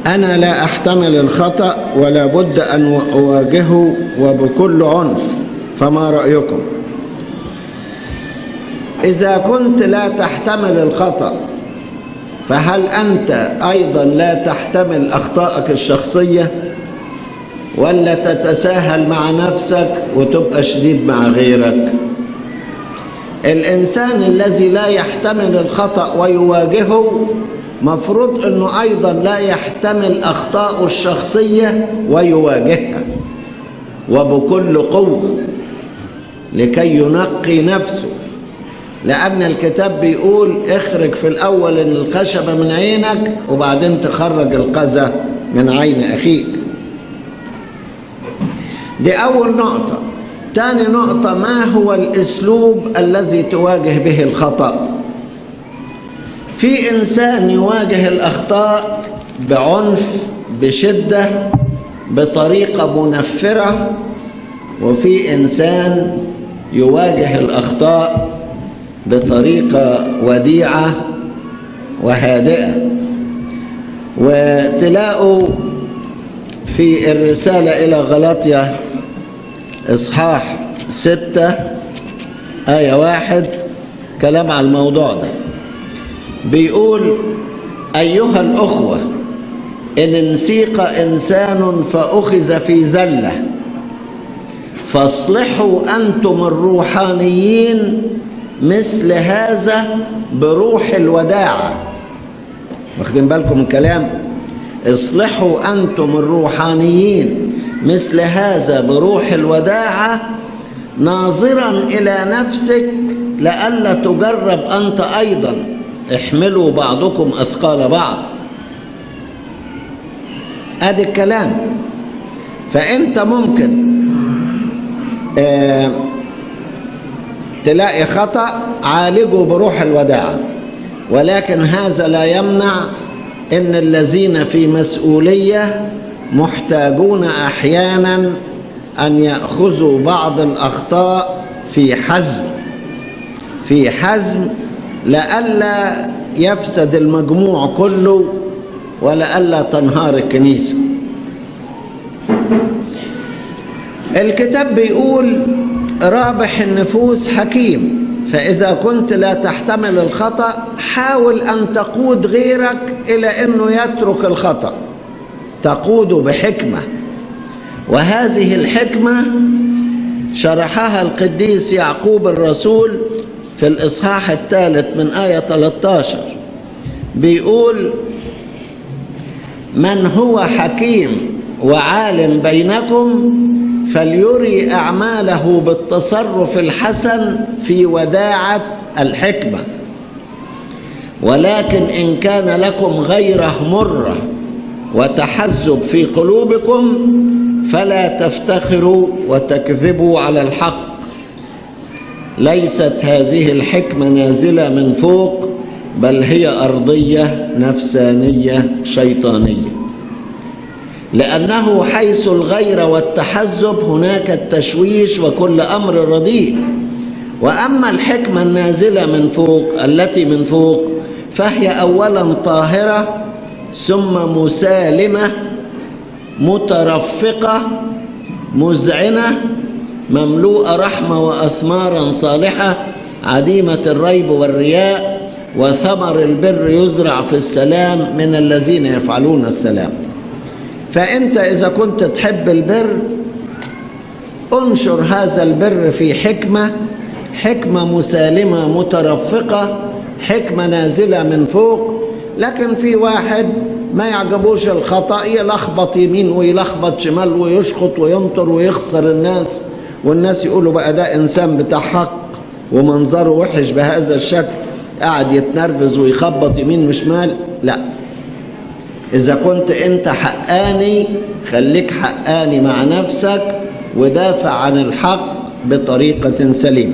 أنا لا أحتمل الخطأ ولا بد أن أواجهه وبكل عنف، فما رأيكم؟ إذا كنت لا تحتمل الخطأ فهل أنت أيضا لا تحتمل أخطائك الشخصية، ولا تتساهل مع نفسك وتبقى شديد مع غيرك؟ الإنسان الذي لا يحتمل الخطأ ويواجهه مفروض أنه أيضا لا يحتمل أخطاءه الشخصية ويواجهها وبكل قوة لكي ينقي نفسه، لأن الكتاب بيقول اخرج في الأول الخشبة من عينك وبعدين تخرج القذى من عين أخيك. دي أول نقطة. تاني نقطة، ما هو الأسلوب الذي تواجه به الخطأ؟ في إنسان يواجه الأخطاء بعنف، بشدة، بطريقة منفرة، وفي إنسان يواجه الأخطاء بطريقة وديعة وهادئة. وتلاقوا في الرسالة إلى غلاطيا إصحاح 6 آية 1 كلام على الموضوع ده. بيقول: أيها الأخوة، إن انسيق إنسان فأخذ في زلة فاصلحوا أنتم الروحانيين مثل هذا بروح الوداعة. واخدين بالكم من كلام؟ اصلحوا أنتم الروحانيين مثل هذا بروح الوداعة، ناظرا إلى نفسك لئلا تجرب أنت أيضا. احملوا بعضكم أثقال بعض. ادي الكلام. فأنت ممكن تلاقي خطأ، عالجه بروح الوداعة، ولكن هذا لا يمنع ان الذين في مسؤولية محتاجون احيانا ان يأخذوا بعض الاخطاء في حزم لئلا يفسد المجموع كله ولئلا تنهار الكنيسة. الكتاب بيقول: رابح النفوس حكيم. فإذا كنت لا تحتمل الخطأ حاول أن تقود غيرك إلى أنه يترك الخطأ، تقوده بحكمة. وهذه الحكمة شرحها القديس يعقوب الرسول في الإصحاح 3 من آية 13. بيقول: من هو حكيم وعالم بينكم فليري أعماله بالتصرف الحسن في وداعة الحكمة، ولكن إن كان لكم غيره مرة وتحزب في قلوبكم فلا تفتخروا وتكذبوا على الحق. ليست هذه الحكمة نازلة من فوق، بل هي أرضية نفسانية شيطانية. لأنه حيث الغيرة والتحزب هناك التشويش وكل أمر رديء. وأما الحكمة النازلة من فوق التي من فوق فهي أولا طاهرة، ثم مسالمة، مترفقة، مذعنة، مملوءة رحمة وأثمارا صالحة، عديمة الريب والرياء، وثمر البر يزرع في السلام من الذين يفعلون السلام. فأنت إذا كنت تحب البر انشر هذا البر في حكمة مسالمة مترفقة، حكمة نازلة من فوق. لكن في واحد ما يعجبوش الخطأ، يلخبط يمين ويلخبط شمال ويشخط وينطر ويخسر الناس، والناس يقولوا بقى ده إنسان بتاع حق ومنظره وحش بهذا الشكل، قاعد يتنرفز ويخبط يمين وشمال. لا، إذا كنت أنت حقاني خليك حقاني مع نفسك ودافع عن الحق بطريقة سليمة.